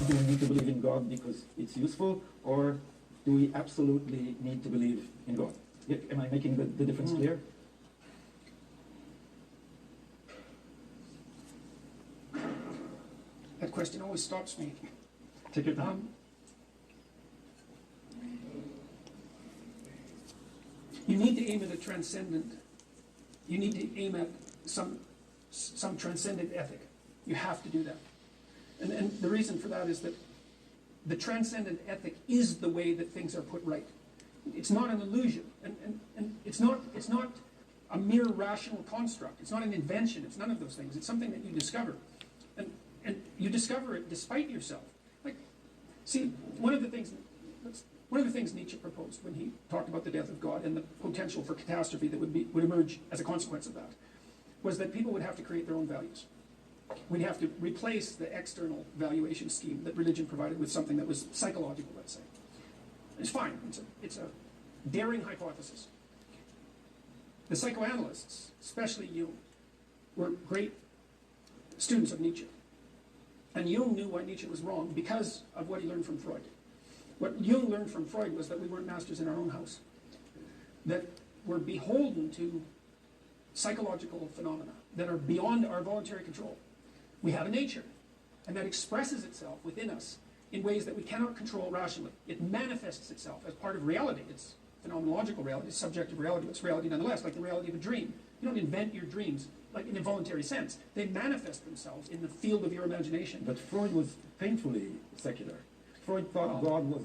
Do we need to believe in God because it's useful, or do we absolutely need to believe in God? Am I making the difference clear? That question always stops me. Take your time. You need to aim at a transcendent. You need to aim at some transcendent ethic. You have to do that. And the reason for that is that the transcendent ethic is the way that things are put right. It's not an illusion. And it's not a mere rational construct. It's not an invention. It's none of those things. It's something that you discover. And you discover it despite yourself. Like, see, one of the things Nietzsche proposed when he talked about the death of God and the potential for catastrophe that would emerge as a consequence of that was that people would have to create their own values. We'd have to replace the external valuation scheme that religion provided with something that was psychological, let's say. It's fine. It's a daring hypothesis. The psychoanalysts, especially Jung, were great students of Nietzsche. And Jung knew why Nietzsche was wrong because of what he learned from Freud. What Jung learned from Freud was that we weren't masters in our own house. That we're beholden to psychological phenomena that are beyond our voluntary control. We have a nature, and that expresses itself within us in ways that we cannot control rationally. It manifests itself as part of reality. It's phenomenological reality, it's subjective reality, but it's reality nonetheless, like the reality of a dream. You don't invent your dreams like in a voluntary sense. They manifest themselves in the field of your imagination. But Freud was painfully secular. Freud thought God was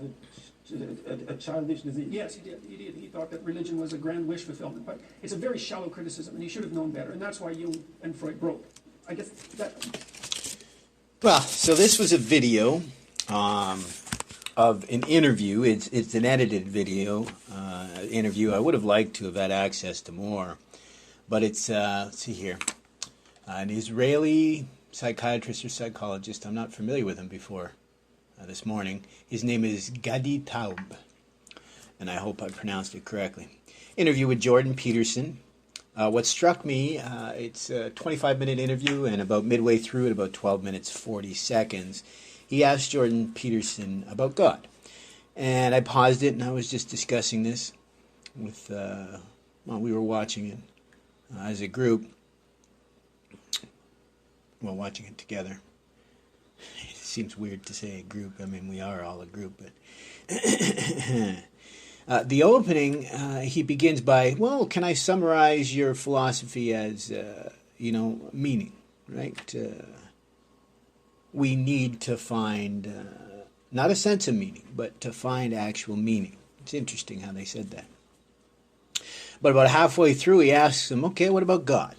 a childish disease. Yes, he did. He thought that religion was a grand wish fulfillment. But it's a very shallow criticism, and he should have known better. And that's why Jung and Freud broke. I guess that... Well, so this was a video of an interview. It's an edited video interview. I would have liked to have had access to more. But it's, let's see here, an Israeli psychiatrist or psychologist. I'm not familiar with him before this morning. His name is Gadi Taub, and I hope I pronounced it correctly. Interview with Jordan Peterson. What struck me, it's a 25-minute interview, and about midway through it, about 12 minutes, 40 seconds, he asked Jordan Peterson about God. And I paused it, and I was just discussing this with, we were watching it as a group. Well, watching it together. It seems weird to say a group. I mean, we are all a group, but... the opening, he begins by, well, can I summarize your philosophy as, meaning, right? We need to find, not a sense of meaning, but to find actual meaning. It's interesting how they said that. But about halfway through, he asks him, okay, what about God?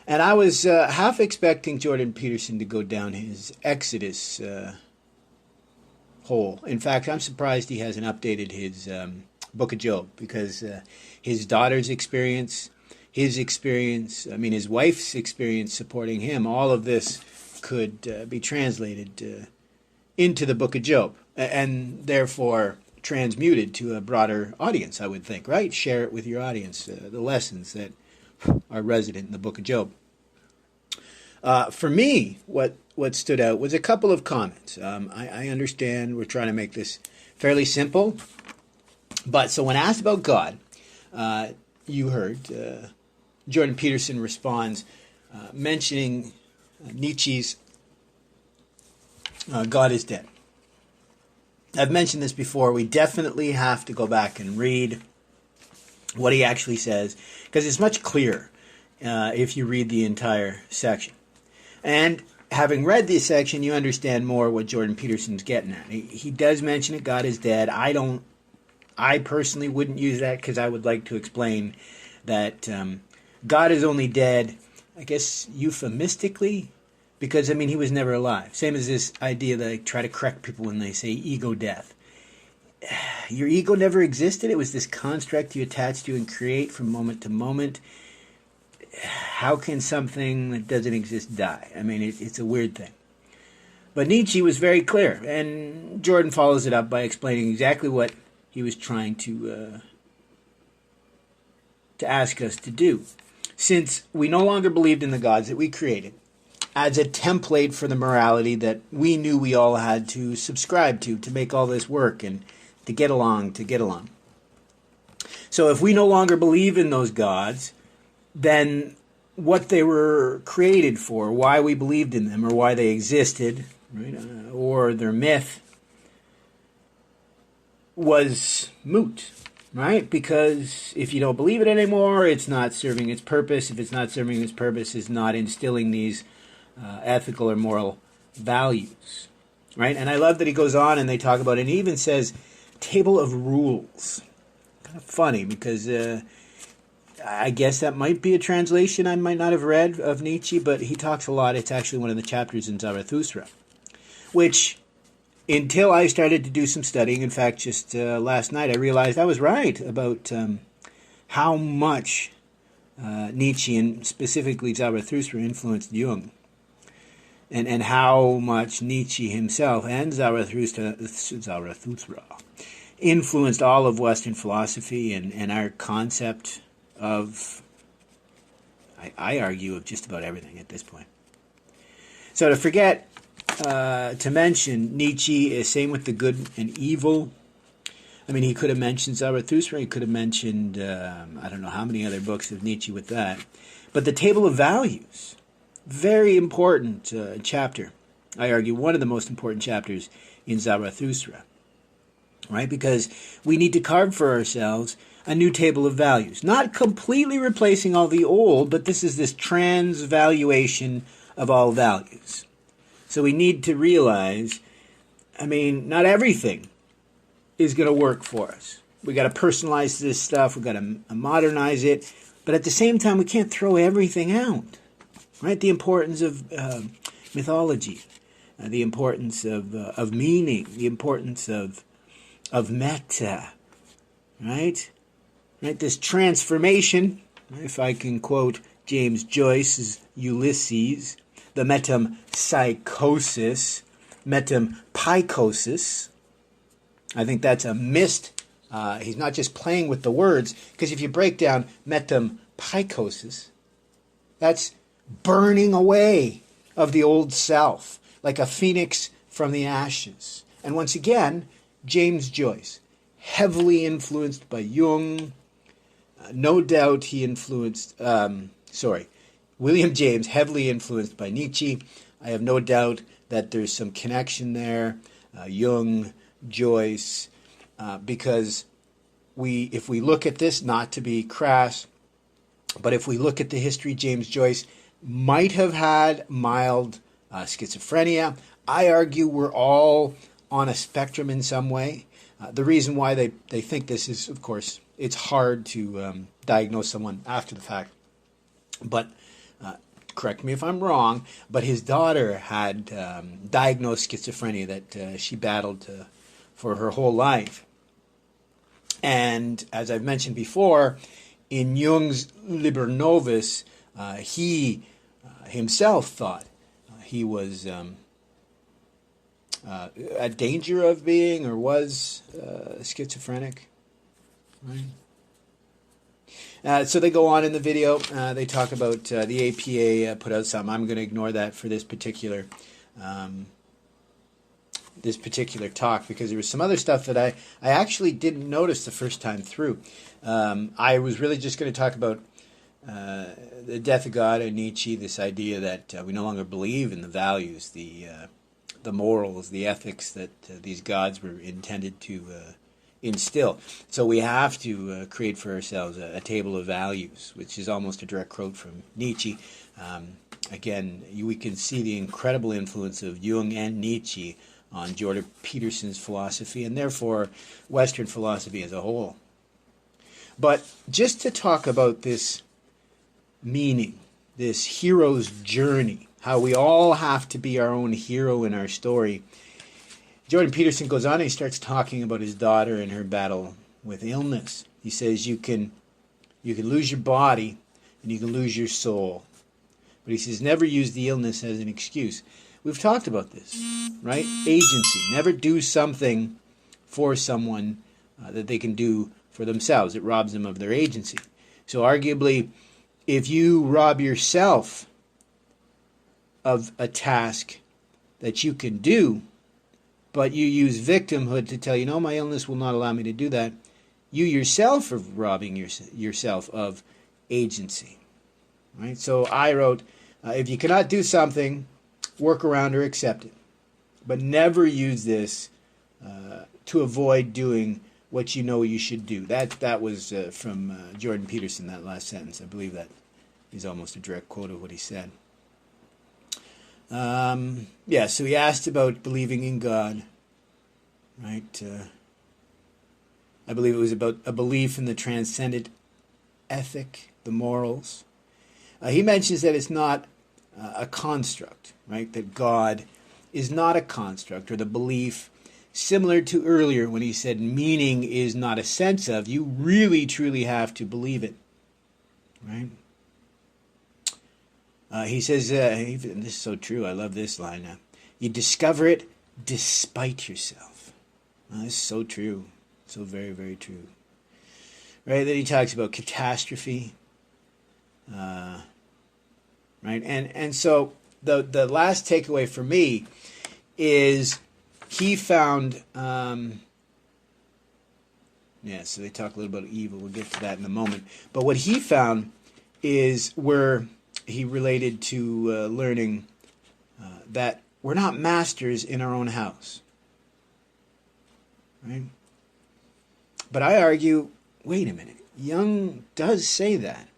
And I was half expecting Jordan Peterson to go down his Exodus hole. In fact, I'm surprised he hasn't updated his Book of Job, because his daughter's experience, his wife's experience supporting him, all of this could be translated into the Book of Job, and therefore transmuted to a broader audience, I would think, right? Share it with your audience, the lessons that are resident in the Book of Job. For me, what stood out was a couple of comments. I understand we're trying to make this fairly simple, but so when asked about God, you heard Jordan Peterson responds, mentioning Nietzsche's God is Dead. I've mentioned this before. We definitely have to go back and read what he actually says, because it's much clearer if you read the entire section. And having read this section, you understand more what Jordan Peterson's getting at. He does mention that God is dead. I personally wouldn't use that, because I would like to explain that God is only dead, I guess, euphemistically, because, he was never alive. Same as this idea that I try to correct people when they say ego death. Your ego never existed. It was this construct you attach to and create from moment to moment. How can something that doesn't exist die? It's a weird thing. But Nietzsche was very clear, and Jordan follows it up by explaining exactly what he was trying to ask us to do. Since we no longer believed in the gods that we created, as a template for the morality that we knew we all had to subscribe to make all this work and to get along. So if we no longer believe in those gods, then what they were created for, why we believed in them, or why they existed, right, or their myth, was moot, right? Because if you don't believe it anymore, it's not serving its purpose. If it's not serving its purpose, it's not instilling these ethical or moral values, right? And I love that he goes on and they talk about it, and he even says table of rules. Kind of funny because I guess that might be a translation I might not have read of Nietzsche, but he talks a lot. It's actually one of the chapters in Zarathustra, which until I started to do some studying, in fact, just last night, I realized I was right about how much Nietzsche and specifically Zarathustra influenced Jung, and how much Nietzsche himself and Zarathustra influenced all of Western philosophy and our concept of, I argue, of just about everything at this point. So to forget to mention Nietzsche is same with the good and evil. I mean, he could have mentioned Zarathustra, he could have mentioned, I don't know how many other books of Nietzsche with that. But the table of values, very important chapter. I argue one of the most important chapters in Zarathustra, right? Because we need to carve for ourselves a new table of values. Not completely replacing all the old, but this transvaluation of all values. So we need to realize, I mean, not everything is going to work for us. We got to personalize this stuff. We got to modernize it. But at the same time, we can't throw everything out, right? The importance of mythology, the importance of meaning, the importance of meta, right? Right? This transformation, if I can quote James Joyce's Ulysses, the metempsychosis, metempsychosis. I think that's a missed. He's not just playing with the words, because if you break down metempsychosis, that's burning away of the old self, like a phoenix from the ashes. And once again, James Joyce, heavily influenced by Jung. No doubt he influenced, William James, heavily influenced by Nietzsche. I have no doubt that there's some connection there, Jung, Joyce, because if we look at this, not to be crass, but if we look at the history, James Joyce might have had mild schizophrenia. I argue we're all on a spectrum in some way. The reason why they think this is, of course, it's hard to diagnose someone after the fact. But correct me if I'm wrong, but his daughter had diagnosed schizophrenia that she battled for her whole life. And as I've mentioned before, in Jung's Liber Novus, he himself thought he was at danger of being or was schizophrenic. Right? So they go on in the video. They talk about the APA put out some. I'm going to ignore that for this particular talk, because there was some other stuff that I actually didn't notice the first time through. I was really just going to talk about the death of God and Nietzsche, this idea that we no longer believe in the values, the morals, the ethics that these gods were intended to instill. So we have to create for ourselves a table of values, which is almost a direct quote from Nietzsche. Again, we can see the incredible influence of Jung and Nietzsche on Jordan Peterson's philosophy, and therefore Western philosophy as a whole. But just to talk about this meaning, this hero's journey, how we all have to be our own hero in our story, Jordan Peterson goes on and he starts talking about his daughter and her battle with illness. He says you can lose your body and you can lose your soul. But he says never use the illness as an excuse. We've talked about this, right? Agency. Never do something for someone that they can do for themselves. It robs them of their agency. So arguably, if you rob yourself of a task that you can do, but you use victimhood to tell you, no, my illness will not allow me to do that, you yourself are robbing yourself of agency. Right? So I wrote, if you cannot do something, work around or accept it. But never use this to avoid doing what you know you should do. That was from Jordan Peterson, that last sentence. I believe that is almost a direct quote of what he said. So he asked about believing in God, right? I believe it was about a belief in the transcendent ethic, the morals. He mentions that it's not a construct, right? That God is not a construct, or the belief similar to earlier when he said meaning is not a sense of. You really, truly have to believe it, right? He says, this is so true, I love this line. You discover it despite yourself. This is so true, so very, very true. Right, then he talks about catastrophe. Right, and so the last takeaway for me is he found, so they talk a little about evil, we'll get to that in a moment, but what he found is where he related to learning that we're not masters in our own house. Right? But I argue, wait a minute, Jung does say that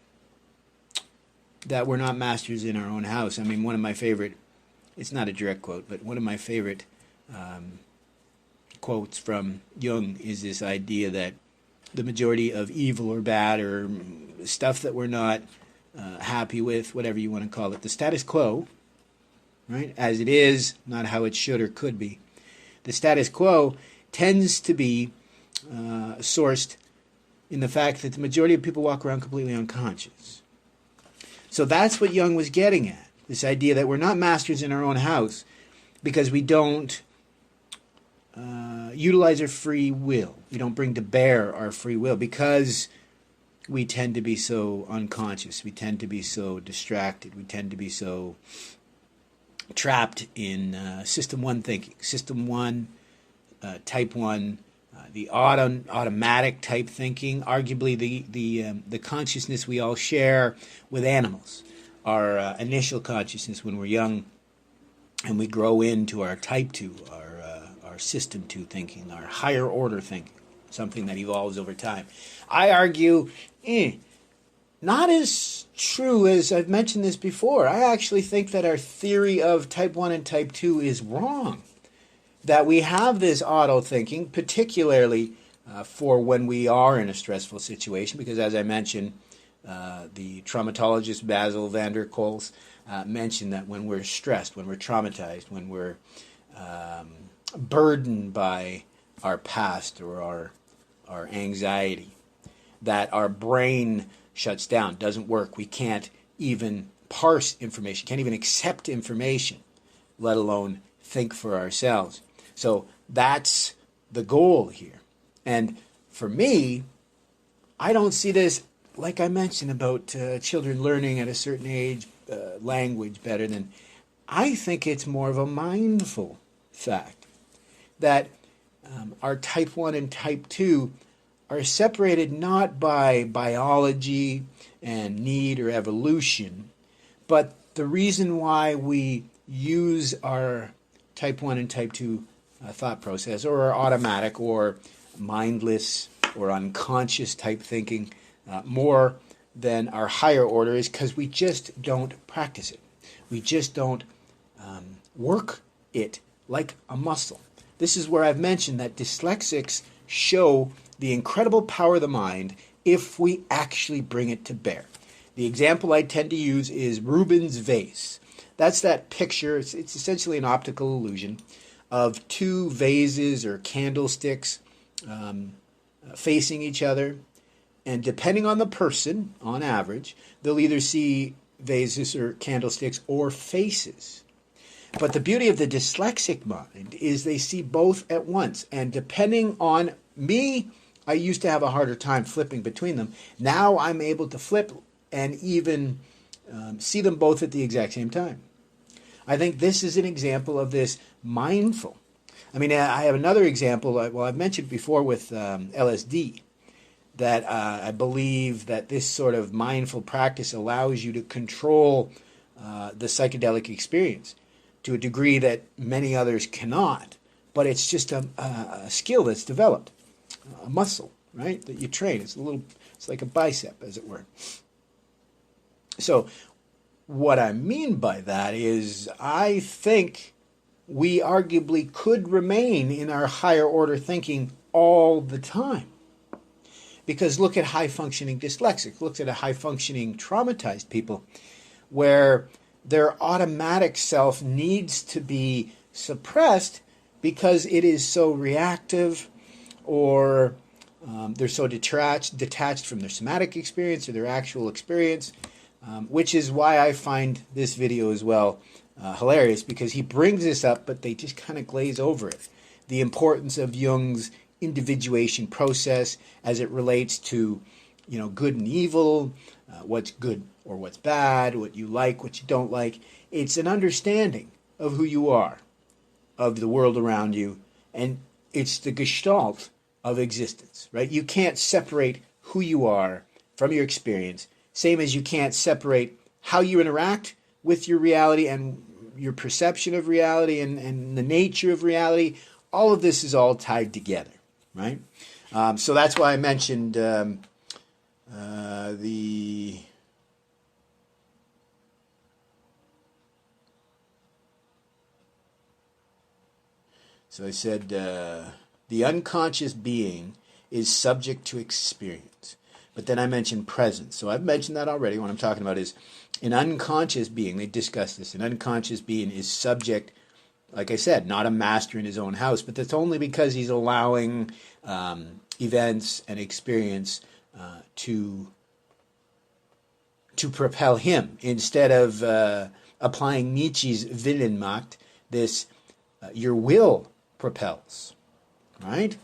we're not masters in our own house. I mean, one of my favorite, it's not a direct quote, but one of my favorite quotes from Jung is this idea that the majority of evil or bad or stuff that we're not happy with, whatever you want to call it, the status quo, right, as it is, not how it should or could be. The status quo tends to be sourced in the fact that the majority of people walk around completely unconscious. So that's what Jung was getting at, this idea that we're not masters in our own house because we don't utilize our free will. We don't bring to bear our free will because we tend to be so unconscious. We tend to be so distracted. We tend to be so trapped in System 1 thinking. System 1, Type 1, the automatic type thinking, arguably the consciousness we all share with animals. Our initial consciousness when we're young and we grow into our Type 2, our System 2 thinking, our higher order thinking, something that evolves over time. I argue, not as true as I've mentioned this before. I actually think that our theory of Type 1 and Type 2 is wrong. That we have this auto thinking, particularly for when we are in a stressful situation, because as I mentioned, the traumatologist Basil van der Kolk mentioned that when we're stressed, when we're traumatized, when we're burdened by our past or our anxiety, that our brain shuts down, doesn't work. We can't even parse information, can't even accept information, let alone think for ourselves. So that's the goal here. And for me, I don't see this, like I mentioned about children learning at a certain age language better than, I think it's more of a mindful fact that our Type 1 and Type 2 are separated not by biology and need or evolution, but the reason why we use our Type 1 and Type 2 thought process, or our automatic or mindless or unconscious type thinking more than our higher order is because we just don't practice it. We just don't work it like a muscle. This is where I've mentioned that dyslexics show the incredible power of the mind if we actually bring it to bear. The example I tend to use is Rubens' vase. That's that picture. It's essentially an optical illusion of two vases or candlesticks facing each other. And depending on the person, on average, they'll either see vases or candlesticks or faces. But the beauty of the dyslexic mind is they see both at once. And depending on me, I used to have a harder time flipping between them. Now I'm able to flip and even see them both at the exact same time. I think this is an example of this mindful. I mean, I have another example. Well, I've mentioned before with LSD that I believe that this sort of mindful practice allows you to control the psychedelic experience to a degree that many others cannot. But it's just a skill that's developed, a muscle, right, that you train. It's like a bicep, as it were. So what I mean by that is I think we arguably could remain in our higher order thinking all the time. Because look at high-functioning dyslexics, look at a high-functioning traumatized people where their automatic self needs to be suppressed because it is so reactive, or they're so detached from their somatic experience or their actual experience, which is why I find this video as well hilarious, because he brings this up, but they just kind of glaze over it. The importance of Jung's individuation process as it relates to, good and evil, what's good or what's bad, what you like, what you don't like. It's an understanding of who you are, of the world around you, and it's the gestalt of existence, right? You can't separate who you are from your experience, same as you can't separate how you interact with your reality and your perception of reality and the nature of reality. All of this is all tied together, right? So that's why I mentioned So I said the unconscious being is subject to experience. But then I mentioned presence. So I've mentioned that already. What I'm talking about is an unconscious being. They discussed this. An unconscious being is subject, like I said, not a master in his own house, but that's only because he's allowing events and experience to propel him, instead of applying Nietzsche's Willenmacht, this your will propels, right?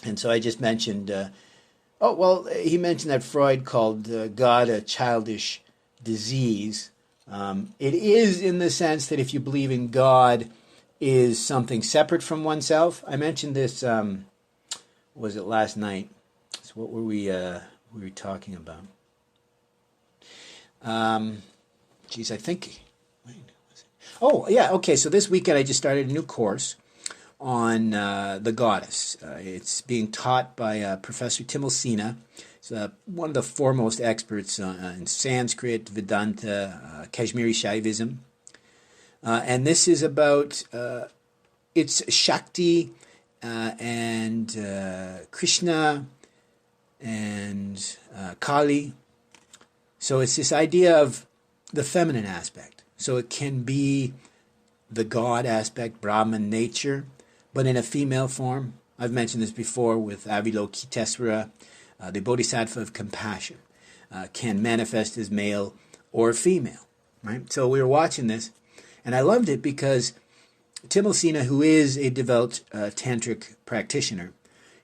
And so I just mentioned, he mentioned that Freud called God a childish disease. It is in the sense that if you believe in God is something separate from oneself. I mentioned this, was it last night? So what were we talking about? I think, oh, yeah, okay, so this weekend I just started a new course on the goddess. It's being taught by Professor Timilsina. He's one of the foremost experts in Sanskrit, Vedanta, Kashmiri Shaivism. And this is about, it's Shakti and Krishna and Kali. So it's this idea of the feminine aspect. So it can be the God aspect, Brahman nature, but in a female form. I've mentioned this before with Avalokitesvara, the Bodhisattva of compassion, can manifest as male or female, right? So we were watching this, and I loved it because Timilsina, who is a devout tantric practitioner,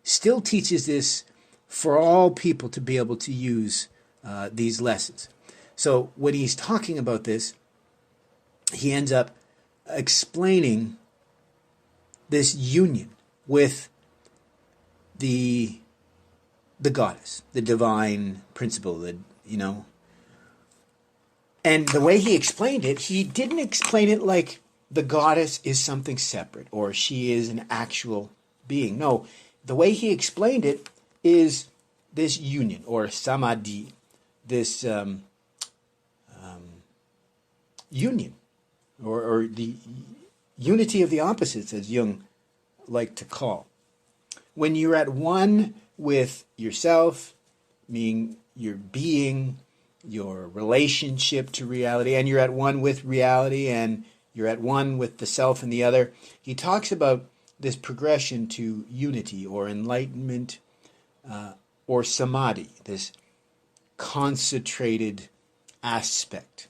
still teaches this for all people to be able to use these lessons. So when he's talking about this, he ends up explaining this union with the goddess, the divine principle, And the way he explained it, he didn't explain it like the goddess is something separate or she is an actual being. No, the way he explained it is this union or samadhi, this union or the unity of the opposites, as Jung liked to call. When you're at one with yourself, meaning your being, your relationship to reality, and you're at one with reality, and you're at one with the self and the other, he talks about this progression to unity or enlightenment or samadhi, this concentrated aspect.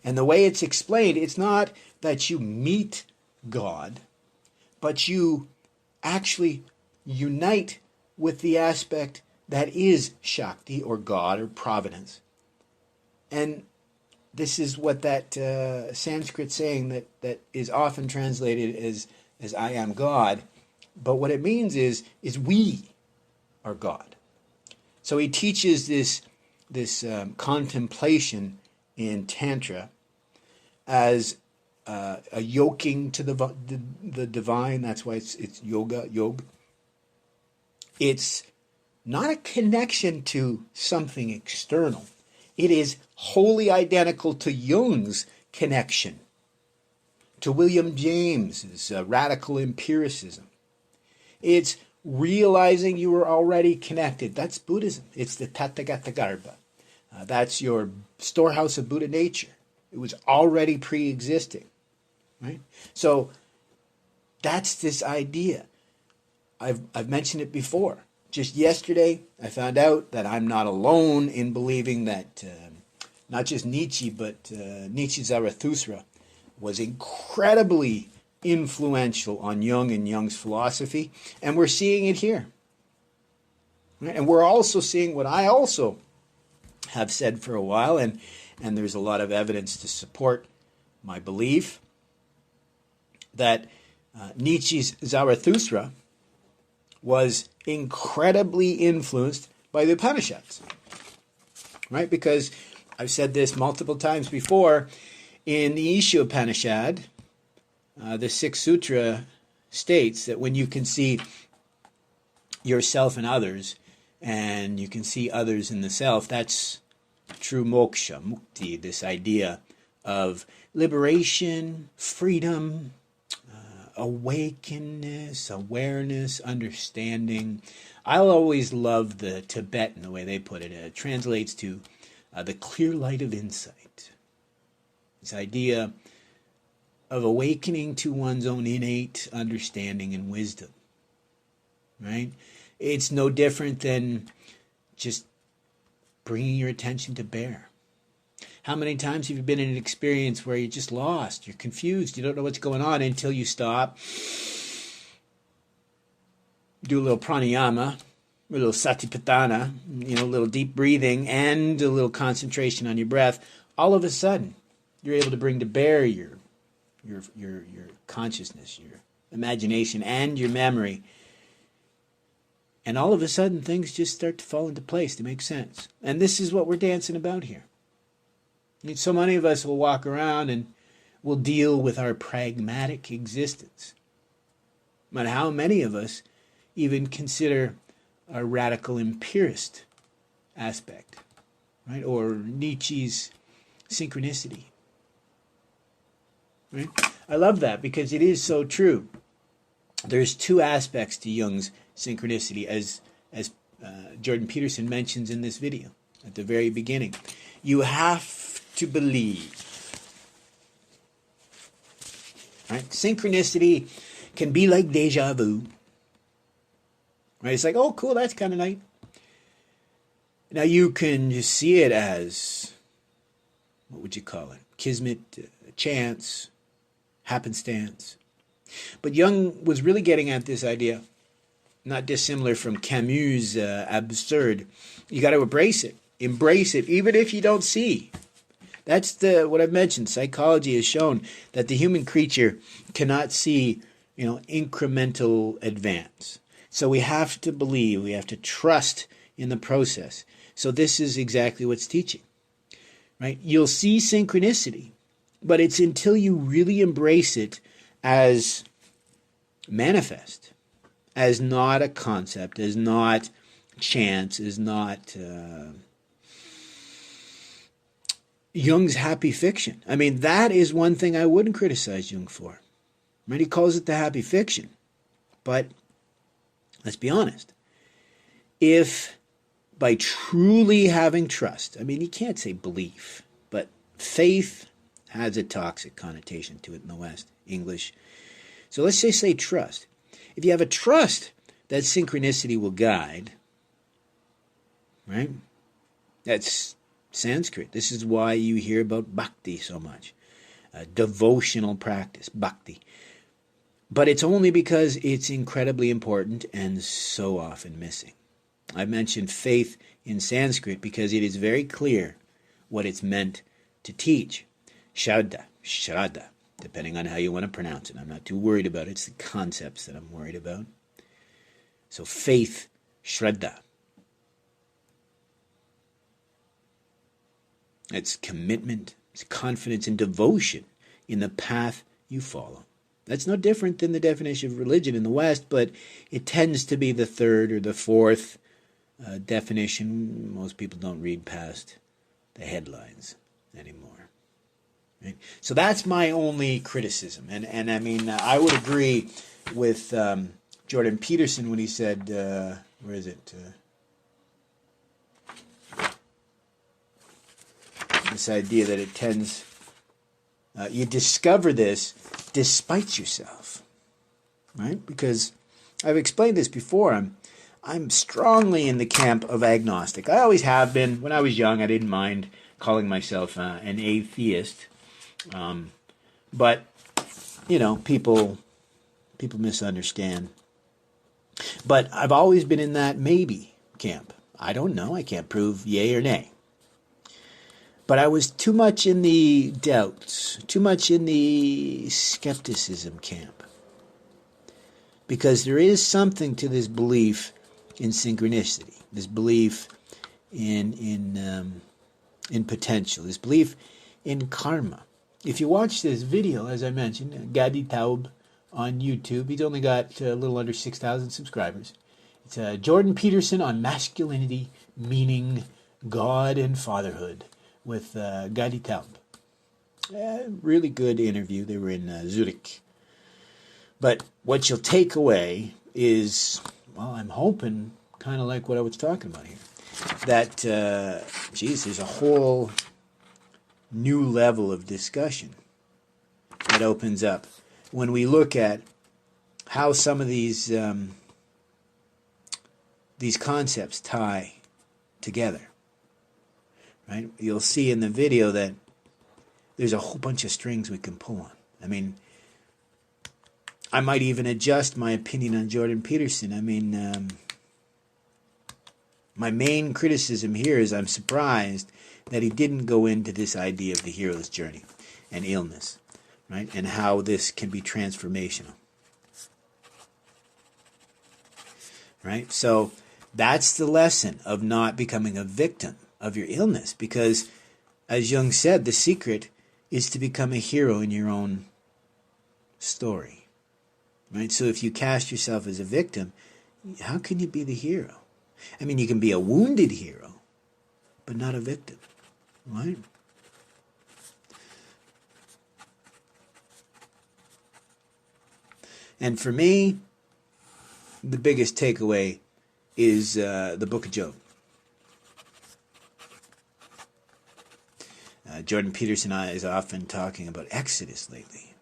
And the way it's explained, it's not that you meet God, but you actually unite with the aspect that is Shakti or God or providence. And this is what that Sanskrit saying that is often translated as I am God, but what it means is we are God. So he teaches this contemplation in Tantra as a yoking to the divine. That's why it's yog. It's not a connection to something external. It is wholly identical to Jung's connection, to William James's radical empiricism. It's realizing you were already connected. That's Buddhism. It's the Tathagata Garbha. That's your storehouse of Buddha nature. It was already pre-existing, right? So that's this idea. I've mentioned it before. Just yesterday, I found out that I'm not alone in believing that not just Nietzsche, but Nietzsche's Zarathustra was incredibly influential on Jung and Jung's philosophy, and we're seeing it here. Right? And we're also seeing what I also have said for a while, and there's a lot of evidence to support my belief, that Nietzsche's Zarathustra was incredibly influenced by the Upanishads. Right? Because I've said this multiple times before, in the Isha Upanishad, the Sixth Sutra states that when you can see yourself and others, and you can see others in the self, that's true moksha, mukti, this idea of liberation, freedom, awakeness, awareness, understanding. I'll always love the Tibetan, the way they put it. It translates to the clear light of insight. This idea of awakening to one's own innate understanding and wisdom. Right? It's no different than just bringing your attention to bear. How many times have you been in an experience where you're just lost, you're confused, you don't know what's going on until you stop, do a little pranayama, a little satipatthana, a little deep breathing, and a little concentration on your breath. All of a sudden, you're able to bring to bear your consciousness, your imagination, and your memory. And all of a sudden, things just start to fall into place, to make sense. And this is what we're dancing about here. So many of us will walk around and will deal with our pragmatic existence. But how many of us even consider a radical empirist aspect, right? Or Nietzsche's synchronicity, right? I love that because it is so true. There's two aspects to Jung's synchronicity, as Jordan Peterson mentions in this video at the very beginning. You have to believe. Right? Synchronicity can be like deja vu. Right? It's like, oh, cool, that's kind of nice. Now you can just see it as, what would you call it? Kismet, chance, happenstance. But Jung was really getting at this idea, not dissimilar from Camus' absurd. You got to embrace it. Embrace it, even if you don't see. That's what I've mentioned. Psychology has shown that the human creature cannot see, incremental advance. So we have to believe, we have to trust in the process. So this is exactly what's teaching, right? You'll see synchronicity, but it's until you really embrace it as manifest, as not a concept, as not chance, as not Jung's happy fiction. I mean, that is one thing I wouldn't criticize Jung for. Right? He calls it the happy fiction. But let's be honest. If by truly having trust, I mean, you can't say belief, but faith has a toxic connotation to it in the West, English. So let's just say trust. If you have a trust that synchronicity will guide, right? That's Sanskrit. This is why you hear about bhakti so much. Devotional practice, bhakti. But it's only because it's incredibly important and so often missing. I mentioned faith in Sanskrit because it is very clear what it's meant to teach. Shraddha, depending on how you want to pronounce it. I'm not too worried about it. It's the concepts that I'm worried about. So faith, Shraddha. It's commitment, it's confidence and devotion in the path you follow. That's no different than the definition of religion in the West, but it tends to be the third or the fourth definition. Most people don't read past the headlines anymore. Right? So that's my only criticism. And I mean, I would agree with Jordan Peterson when he said, where is it? This idea that it tends, you discover this despite yourself, right? Because I've explained this before. I'm strongly in the camp of agnostic. I always have been. When I was young, I didn't mind calling myself an atheist, but you know, people misunderstand. But I've always been in that maybe camp. I don't know. I can't prove yay or nay. But I was too much in the doubts, too much in the skepticism camp. Because there is something to this belief in synchronicity, this belief in potential, this belief in karma. If you watch this video, as I mentioned, Gadi Taub on YouTube, he's only got a little under 6,000 subscribers. It's Jordan Peterson on masculinity, meaning, God, and fatherhood, with Gadi Taub. Really good interview. They were in Zurich. But what you'll take away is, well, I'm hoping, kind of like what I was talking about here, that, there's a whole new level of discussion that opens up when we look at how some of these concepts tie together. Right? You'll see in the video that there's a whole bunch of strings we can pull on. I mean, I might even adjust my opinion on Jordan Peterson. I mean, my main criticism here is I'm surprised that he didn't go into this idea of the hero's journey and illness, right? And how this can be transformational. Right? So that's the lesson of not becoming a victim of your illness, because as Jung said, the secret is to become a hero in your own story, right? So if you cast yourself as a victim, how can you be the hero? I mean, you can be a wounded hero, but not a victim, right? And for me, the biggest takeaway is the Book of Job. Jordan Peterson is often talking about Exodus lately.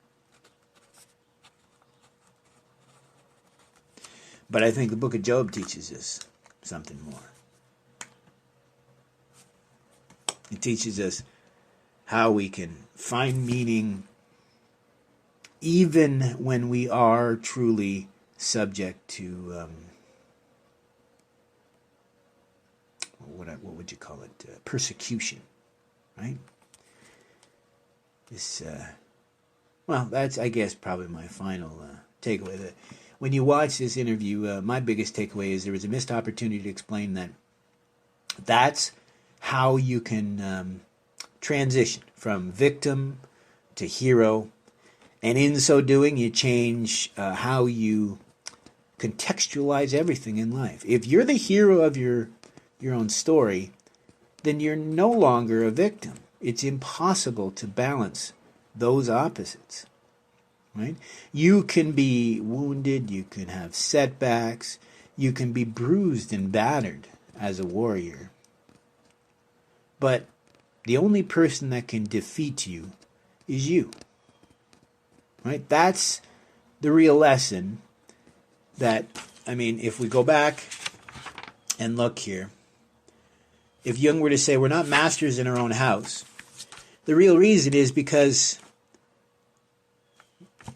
But I think the Book of Job teaches us something more. It teaches us how we can find meaning even when we are truly subject to, what would you call it? Persecution, right? That's, I guess, probably my final takeaway. When you watch this interview, my biggest takeaway is there was a missed opportunity to explain that that's how you can transition from victim to hero, and in so doing, you change how you contextualize everything in life. If you're the hero of your own story, then you're no longer a victim. It's impossible to balance those opposites, right? You can be wounded, you can have setbacks, you can be bruised and battered as a warrior. But the only person that can defeat you is you, right? That's the real lesson that, I mean, if we go back and look here, if Jung were to say we're not masters in our own house, the real reason is because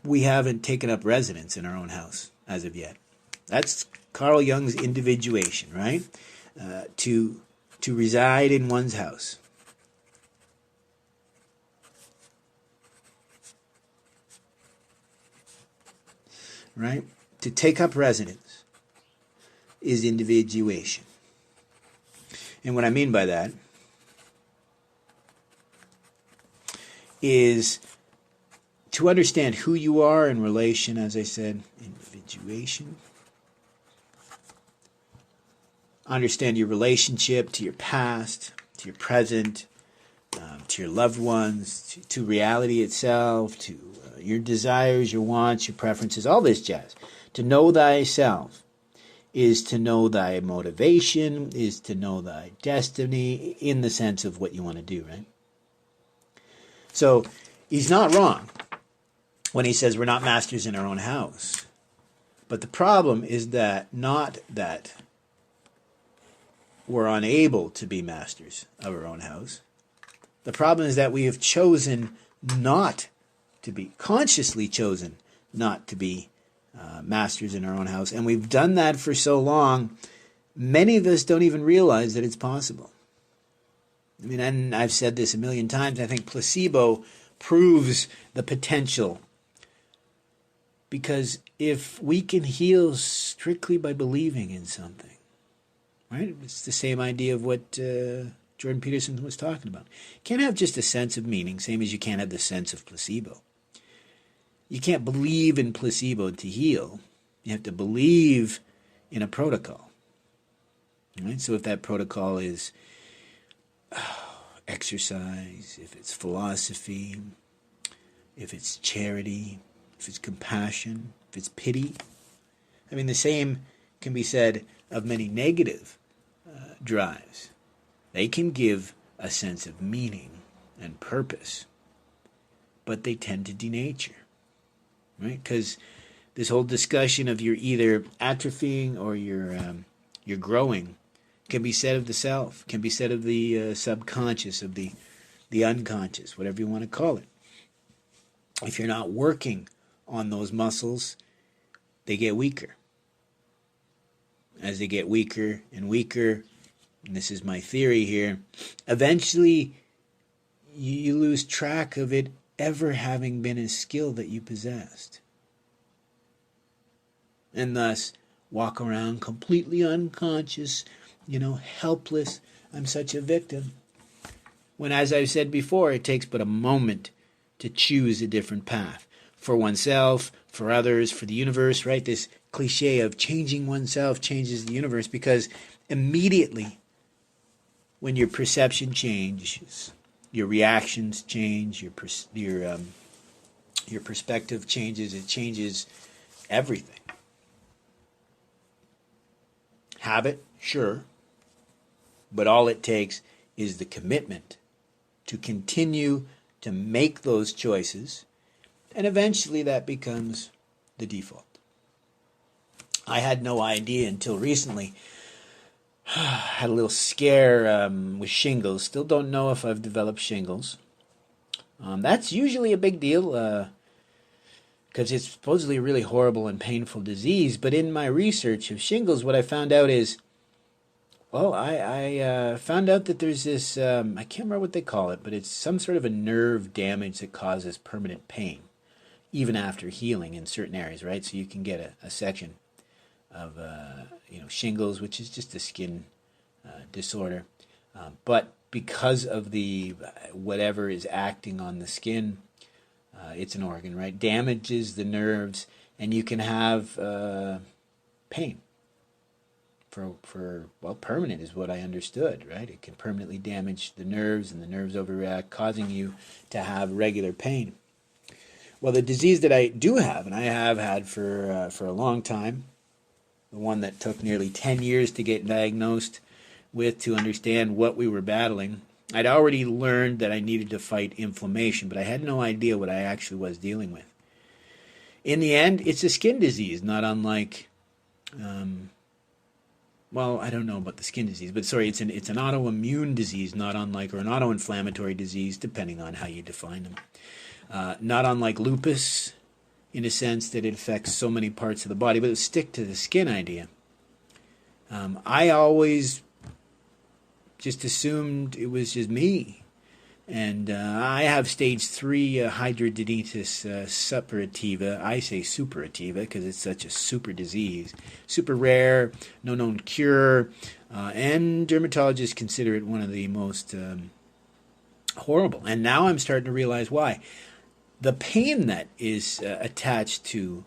we haven't taken up residence in our own house as of yet. That's Carl Jung's individuation, right? To reside in one's house. right? To take up residence is individuation. And what I mean by that is to understand who you are in relation, as I said, individuation. Understand your relationship to your past, to your present, to your loved ones, to reality itself, to your desires, your wants, your preferences, all this jazz. To know thyself is to know thy motivation, is to know thy destiny, in the sense of what you want to do, right? So he's not wrong when he says we're not masters in our own house. But the problem is that not that we're unable to be masters of our own house. The problem is that we have chosen not to be, consciously chosen not to be masters in our own house. And we've done that for so long, many of us don't even realize that it's possible. I mean, and I've said this a million times, I think placebo proves the potential. Because if we can heal strictly by believing in something, right? It's the same idea of what Jordan Peterson was talking about. You can't have just a sense of meaning, same as you can't have the sense of placebo. You can't believe in placebo to heal. You have to believe in a protocol. Right? So if that protocol is exercise, if it's philosophy, if it's charity, if it's compassion, if it's pity. I mean, the same can be said of many negative drives. They can give a sense of meaning and purpose, but they tend to denature, right? Because this whole discussion of you're either atrophying or you're growing can be said of the self, can be said of the subconscious, of the unconscious, whatever you want to call it. If you're not working on those muscles, they get weaker. As they get weaker and weaker, and this is my theory here, eventually you lose track of it ever having been a skill that you possessed. And thus walk around completely unconscious, helpless. I'm such a victim. When, as I've said before, it takes but a moment to choose a different path. For oneself, for others, for the universe, right? This cliche of changing oneself changes the universe, because immediately when your perception changes, your reactions change, your perspective changes, it changes everything. Habit, sure, but all it takes is the commitment to continue to make those choices, and eventually that becomes the default. I had no idea until recently. Had a little scare with shingles. Still don't know if I've developed shingles. That's usually a big deal because it's supposedly a really horrible and painful disease. But in my research of shingles, what I found out is, I found out that there's this, I can't remember what they call it, but it's some sort of a nerve damage that causes permanent pain, even after healing in certain areas, right? So you can get a section of shingles, which is just a skin disorder, but because of the whatever is acting on the skin, it's an organ, right? Damages the nerves, and you can have pain for permanent is what I understood, right? It can permanently damage the nerves, and the nerves overreact, causing you to have regular pain. Well, the disease that I do have, and I have had for a long time, the one that took nearly 10 years to get diagnosed with, to understand what we were battling. I'd already learned that I needed to fight inflammation, but I had no idea what I actually was dealing with. In the end, it's a skin disease, not unlike, I don't know about the skin disease, but sorry, it's an autoimmune disease, not unlike, or an autoinflammatory disease, depending on how you define them. Not unlike lupus, in a sense that it affects so many parts of the body, but stick to the skin idea. I always just assumed it was just me. And I have stage 3 hidradenitis suppurativa. I say superativa because it's such a super disease. Super rare, no known cure, and dermatologists consider it one of the most horrible. And now I'm starting to realize why. The pain that is attached to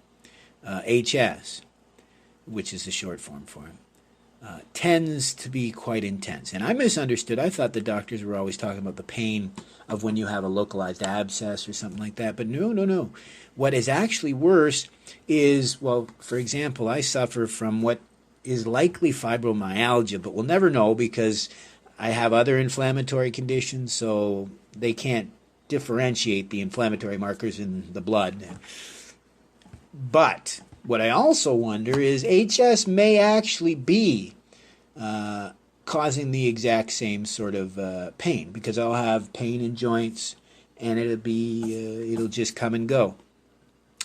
HS, which is the short form for it, tends to be quite intense. And I misunderstood. I thought the doctors were always talking about the pain of when you have a localized abscess or something like that. But no. What is actually worse is, well, for example, I suffer from what is likely fibromyalgia, but we'll never know because I have other inflammatory conditions, so they can't differentiate the inflammatory markers in the blood. But what I also wonder is HS may actually be causing the exact same sort of pain, because I'll have pain in joints and it'll just come and go.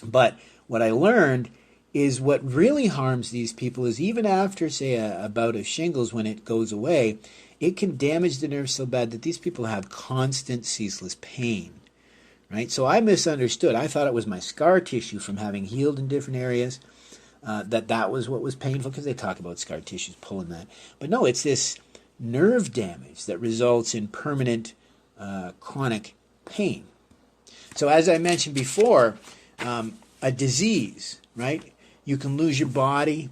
But what I learned is what really harms these people is even after, say, a bout of shingles, when it goes away, it can damage the nerves so bad that these people have constant, ceaseless pain. Right? So I misunderstood. I thought it was my scar tissue from having healed in different areas, that was what was painful, because they talk about scar tissues pulling that. But no, it's this nerve damage that results in permanent chronic pain. So as I mentioned before, a disease, right? You can lose your body,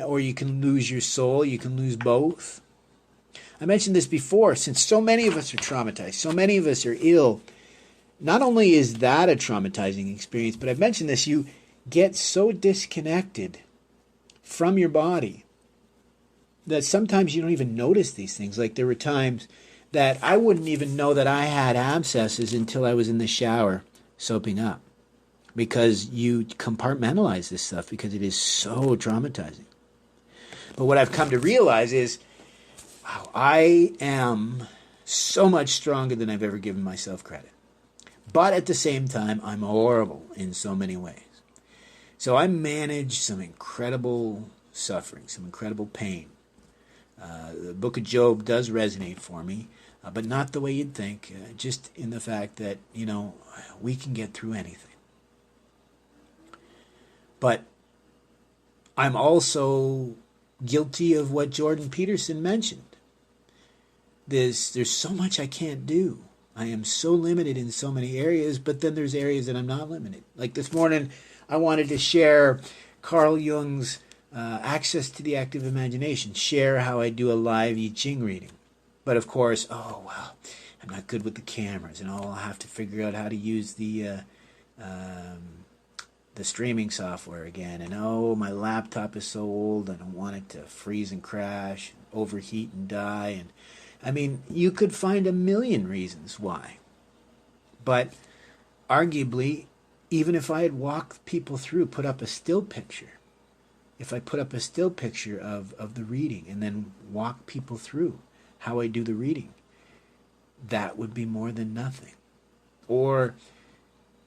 or you can lose your soul. You can lose both. I mentioned this before. Since so many of us are traumatized, so many of us are ill, not only is that a traumatizing experience, but I've mentioned this, you get so disconnected from your body that sometimes you don't even notice these things. Like there were times that I wouldn't even know that I had abscesses until I was in the shower soaping up, because you compartmentalize this stuff because it is so traumatizing. But what I've come to realize is, wow, I am so much stronger than I've ever given myself credit. But at the same time, I'm horrible in so many ways. So I manage some incredible suffering, some incredible pain. The book of Job does resonate for me, but not the way you'd think, just in the fact that, we can get through anything. But I'm also guilty of what Jordan Peterson mentioned. There's so much I can't do. I am so limited in so many areas, but then there's areas that I'm not limited. Like this morning, I wanted to share Carl Jung's Access to the Active Imagination, share how I do a live I Ching reading. But of course, I'm not good with the cameras, and I'll have to figure out how to use the streaming software again. And my laptop is so old, I don't want it to freeze and crash, overheat and die. And I mean, you could find a million reasons why. But arguably, even if I had walked people through, put up a still picture, if I put up a still picture of the reading and then walk people through how I do the reading, that would be more than nothing. Or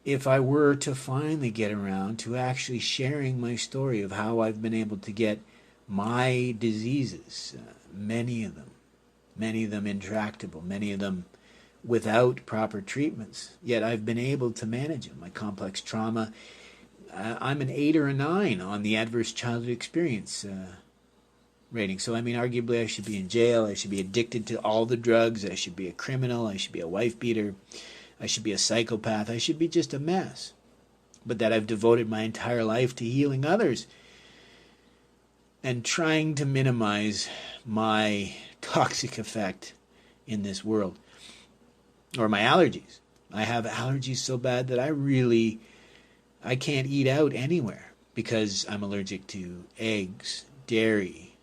if I were to finally get around to actually sharing my story of how I've been able to get my diseases, many of them intractable, many of them without proper treatments, yet I've been able to manage them. My complex trauma, I'm an 8 or a 9 on the adverse childhood experience rating. So, I mean, arguably I should be in jail, I should be addicted to all the drugs, I should be a criminal, I should be a wife beater, I should be a psychopath, I should be just a mess. But that I've devoted my entire life to healing others and trying to minimize my toxic effect in this world. Or my allergies. I have allergies so bad that I can't eat out anywhere because I'm allergic to eggs, dairy,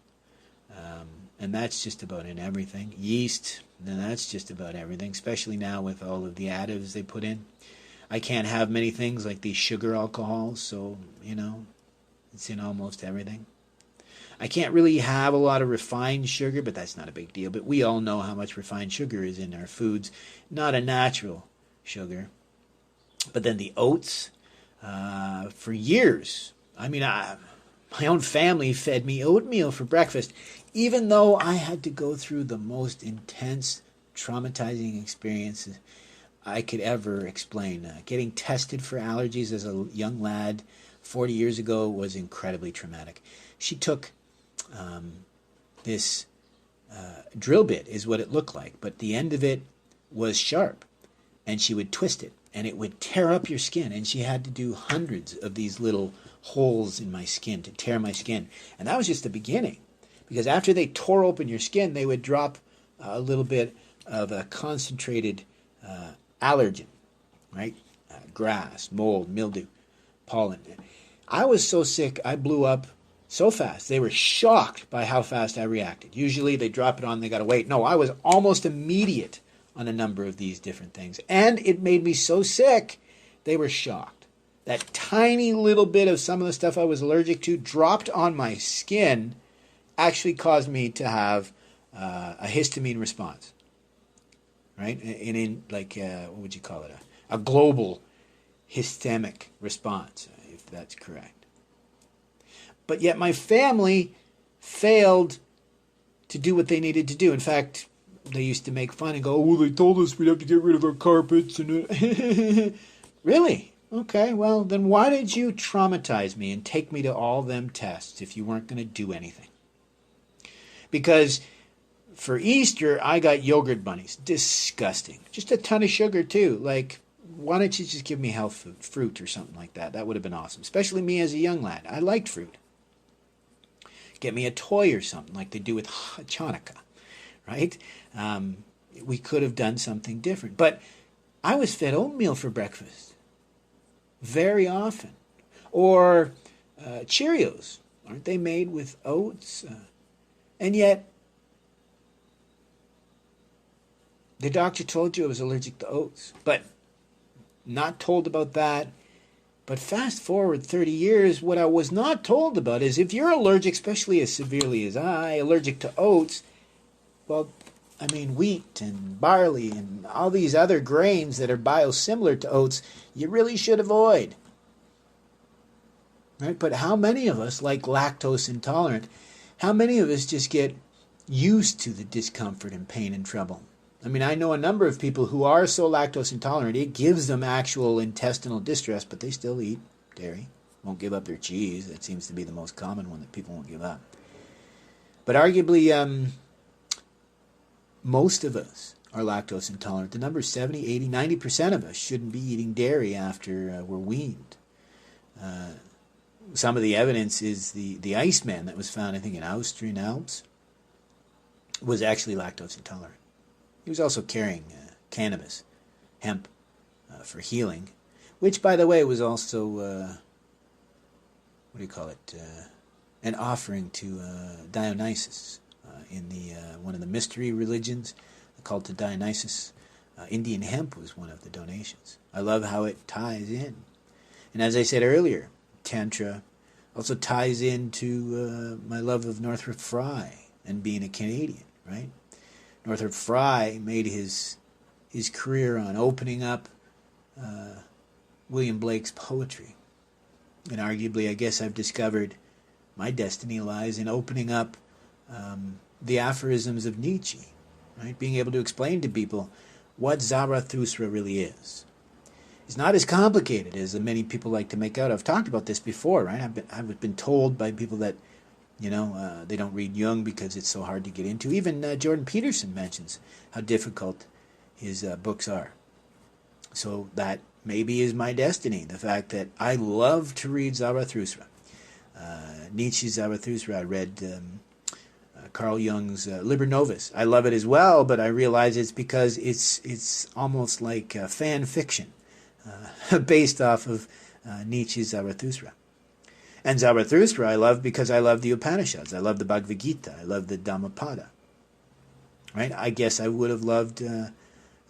and that's just about in everything. Yeast, and that's just about everything, especially now with all of the additives they put in. I can't have many things like these sugar alcohols, so, it's in almost everything. I can't really have a lot of refined sugar, but that's not a big deal. But we all know how much refined sugar is in our foods, not a natural sugar. But then the oats, for years, my own family fed me oatmeal for breakfast, even though I had to go through the most intense traumatizing experiences I could ever explain. Getting tested for allergies as a young lad 40 years ago was incredibly traumatic. She took this drill bit, is what it looked like, but the end of it was sharp, and she would twist it, and it would tear up your skin, and she had to do hundreds of these little holes in my skin to tear my skin. And that was just the beginning, because after they tore open your skin, they would drop a little bit of a concentrated allergen, right? Grass, mold, mildew, pollen. I was so sick, I blew up so fast. They were shocked by how fast I reacted. Usually they drop it on, they got to wait. No, I was almost immediate on a number of these different things. And it made me so sick, they were shocked. That tiny little bit of some of the stuff I was allergic to dropped on my skin actually caused me to have a histamine response. Right? In like, what would you call it? A global histamic response, if that's correct. But yet my family failed to do what they needed to do. In fact, they used to make fun and go, "Oh, they told us we'd have to get rid of our carpets." And really? Okay, well, then why did you traumatize me and take me to all them tests if you weren't going to do anything? Because for Easter, I got yogurt bunnies. Disgusting. Just a ton of sugar, too. Like, why don't you just give me health food, fruit or something like that? That would have been awesome. Especially me as a young lad. I liked fruit. Get me a toy or something like they do with Hanukkah, right? We could have done something different. But I was fed oatmeal for breakfast very often. Or Cheerios. Aren't they made with oats? And yet, the doctor told you I was allergic to oats. But not told about that. But fast forward 30 years, what I was not told about is if you're allergic, especially as severely as I, allergic to oats, well, I mean, wheat and barley and all these other grains that are biosimilar to oats, you really should avoid. Right? But how many of us, like lactose intolerant, how many of us just get used to the discomfort and pain and trouble? I mean, I know a number of people who are so lactose intolerant, it gives them actual intestinal distress, but they still eat dairy. Won't give up their cheese. That seems to be the most common one that people won't give up. But arguably, most of us are lactose intolerant. The number is 70, 80, 90% of us shouldn't be eating dairy after we're weaned. Some of the evidence is the Iceman that was found, I think, in Austrian Alps was actually lactose intolerant. He was also carrying cannabis, hemp, for healing, which, by the way, was also, an offering to Dionysus in the one of the mystery religions, the cult of Dionysus. Indian hemp was one of the donations. I love how it ties in. And as I said earlier, Tantra also ties into my love of Northrop Frye and being a Canadian, right? Northrop Frye made his career on opening up William Blake's poetry. And arguably, I guess I've discovered my destiny lies in opening up the aphorisms of Nietzsche, right? Being able to explain to people what Zarathustra really is. It's not as complicated as many people like to make out. I've talked about this before, right? I've been told by people that they don't read Jung because it's so hard to get into. Even Jordan Peterson mentions how difficult his books are. So that maybe is my destiny, the fact that I love to read Zarathustra. Nietzsche's Zarathustra. I read Carl Jung's Liber Novus. I love it as well, but I realize it's because it's almost like fan fiction based off of Nietzsche's Zarathustra. And Zarathustra I love because I love the Upanishads. I love the Bhagavad Gita. I love the Dhammapada. Right? I guess I would have loved the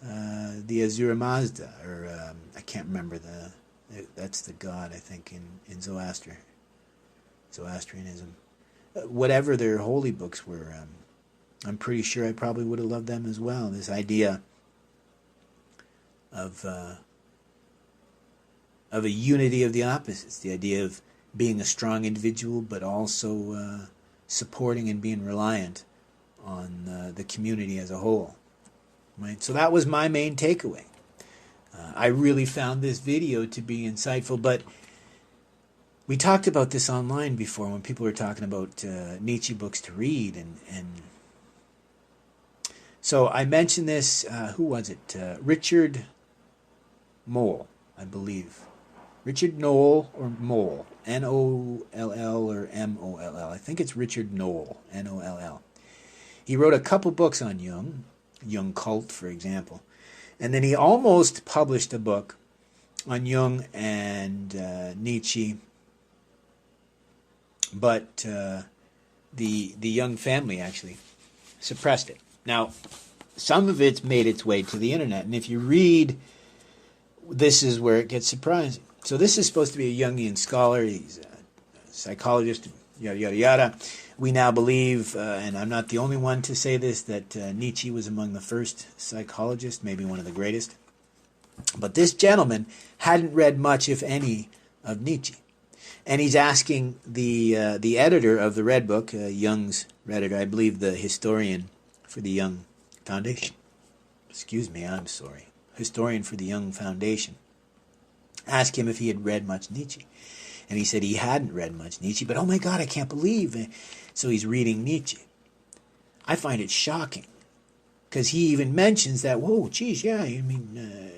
Ahura Mazda, or I can't remember that's the god, I think, in Zoroastrianism. Whatever their holy books were, I'm pretty sure I probably would have loved them as well. This idea of a unity of the opposites, the idea of being a strong individual, but also supporting and being reliant on the community as a whole. Right? So that was my main takeaway. I really found this video to be insightful, but we talked about this online before when people were talking about Nietzsche books to read, and so I mentioned this. Who was it? Richard Moll, I believe. Richard Noll or Moll, Noll or Moll. I think it's Richard Noll, Noll. He wrote a couple books on Jung Cult, for example, and then he almost published a book on Jung and Nietzsche. But the Jung family actually suppressed it. Now, some of it's made its way to the internet, and if you read, this is where it gets surprising. So this is supposed to be a Jungian scholar. He's a psychologist, yada, yada, yada. We now believe, and I'm not the only one to say this, that Nietzsche was among the first psychologists, maybe one of the greatest. But this gentleman hadn't read much, if any, of Nietzsche. And he's asking the editor of the Red Book, Jung's editor, I believe the historian for the Jung Foundation. Excuse me, I'm sorry. Historian for the Jung Foundation. Asked him if he had read much Nietzsche. And he said he hadn't read much Nietzsche, but oh my God, I can't believe it. So he's reading Nietzsche. I find it shocking. Because he even mentions that, whoa, geez, yeah, I mean,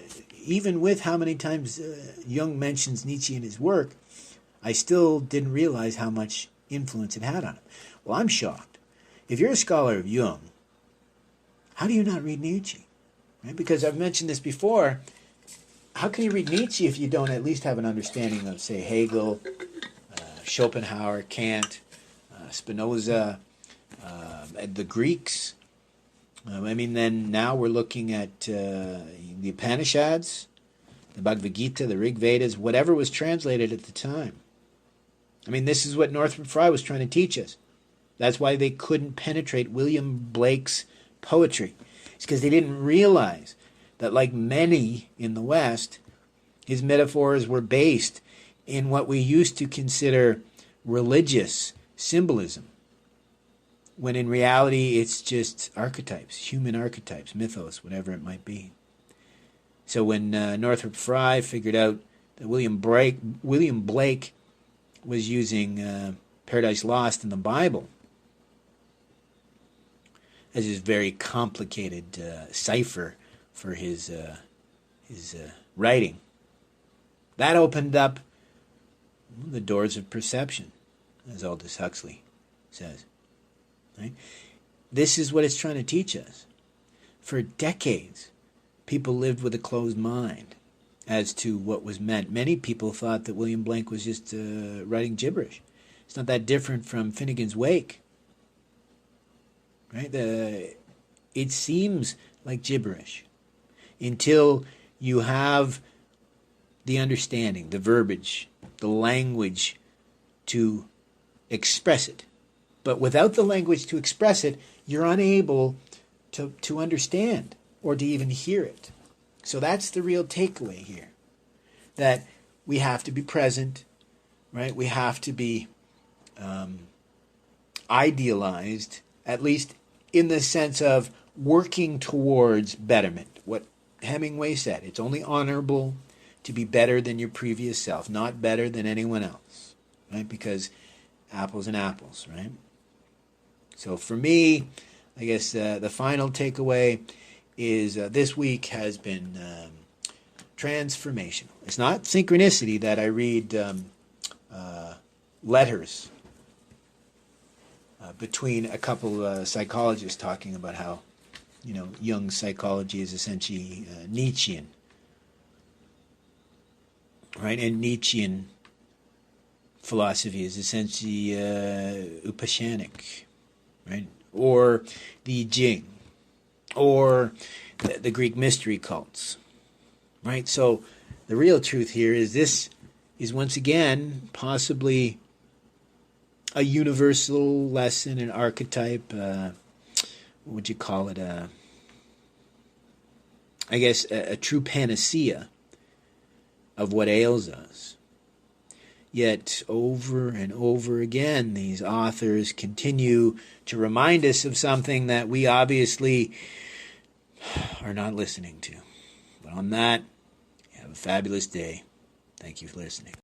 even with how many times Jung mentions Nietzsche in his work, I still didn't realize how much influence it had on him. Well, I'm shocked. If you're a scholar of Jung, how do you not read Nietzsche? Right? Because I've mentioned this before. How can you read Nietzsche if you don't at least have an understanding of, say, Hegel, Schopenhauer, Kant, Spinoza, the Greeks? I mean, then now we're looking at the Upanishads, the Bhagavad Gita, the Rig Vedas, whatever was translated at the time. I mean, this is what Northrop Frye was trying to teach us. That's why they couldn't penetrate William Blake's poetry. It's because they didn't realize that, like many in the West, his metaphors were based in what we used to consider religious symbolism, when in reality it's just archetypes, human archetypes, mythos, whatever it might be. So when Northrop Frye figured out that William Blake was using Paradise Lost in the Bible as his very complicated cipher for his writing, that opened up the doors of perception, as Aldous Huxley says. Right? This is what it's trying to teach us. For decades, people lived with a closed mind as to what was meant. Many people thought that William Blake was just writing gibberish. It's not that different from Finnegan's Wake. Right? It seems like gibberish until you have the understanding, the verbiage, the language to express it. But without the language to express it, you're unable to understand or to even hear it. So that's the real takeaway here. That we have to be present, right? We have to be idealized, at least in the sense of working towards betterment. What Hemingway said, it's only honorable to be better than your previous self, not better than anyone else, right? Because apples and apples, right? So for me, I guess the final takeaway is this week has been transformational. It's not synchronicity that I read letters between a couple psychologists talking about how, Jung's psychology is essentially Nietzschean, right? And Nietzschean philosophy is essentially Upashanic, right? Or the Jing, or the Greek mystery cults, right? So the real truth here is this is once again possibly a universal lesson, an archetype, what would you call it? I guess a true panacea of what ails us. Yet over and over again, these authors continue to remind us of something that we obviously are not listening to. But on that, have a fabulous day. Thank you for listening.